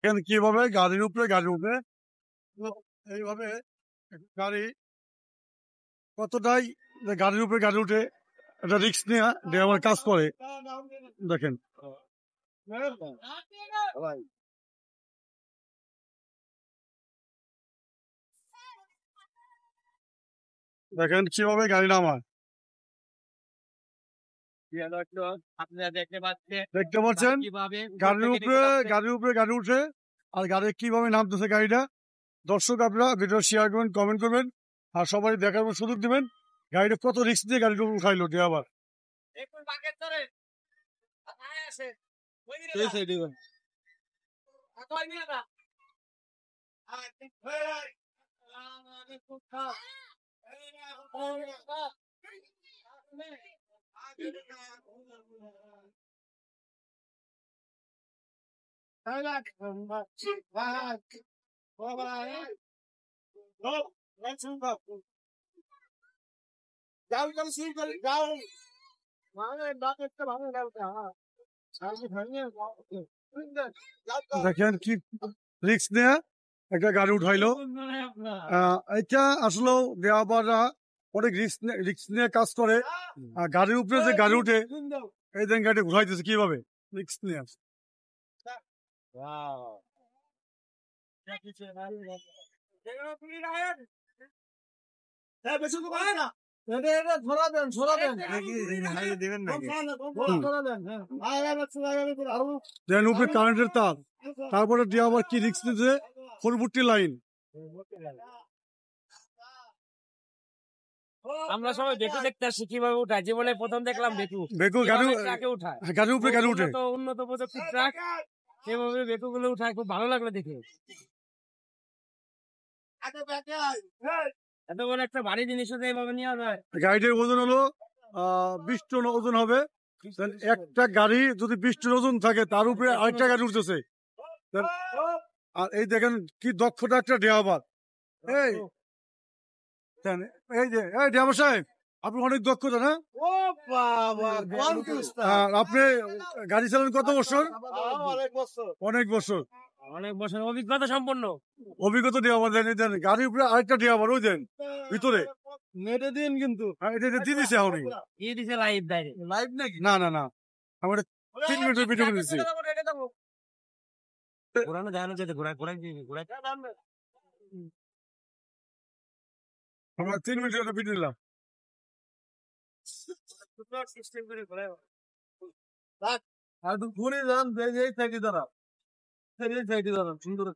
দেখেন কিভাবে গাড়ির উপরে গাড়ি উঠে। তো এইভাবে গাড়ি কতটাই গাড়ির উপরে গাড়ি উঠে একটা রিস্ক নিয়ে ড্রাইভার কাজ করে। দেখেন দেখেন কিভাবে গাড়ি নামায়। দেখতে পাচ্ছেন গাড়ির উপরে গাড়ি উঠে আর গাড়ি কিভাবে নামতেছে গাড়িটা। দর্শক আপনারা ভিডিও শেয়ার করবেন, কমেন্ট করবেন আর সবাই দেখার সুযোগ দিবেন গাড়িটা কত রিস্ক দিয়ে গাড়িটা উঠাইলো ড্রাইভার। দেখেন কি রিস্ক নিয়ে একটা গাড়ি উঠাইলো। এটা আসলে ড্রাইভাররা অনেক রিস্ক নিয়ে কাজ করে। গাড়ির উপরে যে গাড়ি উঠে এই দিন গাড়ি ঘুরাইতেছে কিভাবে রিস্ক নিয়ে। উপরে কারেন্টের তার, তারপরে ড্রাইভার কি রিস্ক নিতে 440 লাইন। আমরা সবাই বেকু দেখতে আসছি কিভাবে উঠায়। জীবনে প্রথম দেখলাম বেকু গাড়ির উপরে গাড়ি উঠে। উন্নত প্রযুক্তির ট্রাক সেভাবে বেকু গুলো উঠায়, খুব ভালো লাগলো দেখে। এত বড় একটা ভারী জিনিস এইভাবে নেওয়া যায়। গাড়িটার ওজন হলো 20 টন ওজন হবে। একটা গাড়ি যদি 20 টন ওজন থাকে তার উপরে আরেকটা গাড়ি উঠতেছে। আর এই দেখেন কি দক্ষতা একটা ড্রাইভার। এই যে ড্রাইভার সাহেব, আপনি অনেক দক্ষতা না? আপনি গাড়ি চালান কত বছর? অনেক বছর অভিজ্ঞতা সম্পন্ন। অভিজ্ঞতা ড্রাইভার দেন। গাড়ির উপরে আরেকটা ড্রাইভার ওই দেন ভিতরে মেটে দিন কিন্তু দিয়ে দিছে এখন লাইভ নাকি? না আমরা 3 মিনিটের ভিডিও দিচ্ছি। ঘোরানো যায় না, যেতে ঘোরায় আমরা 3 মিনিটের ভিডিও দিলাম। আর তো ঘুরে যান এই সাইডে দাঁড়ান সুন্দর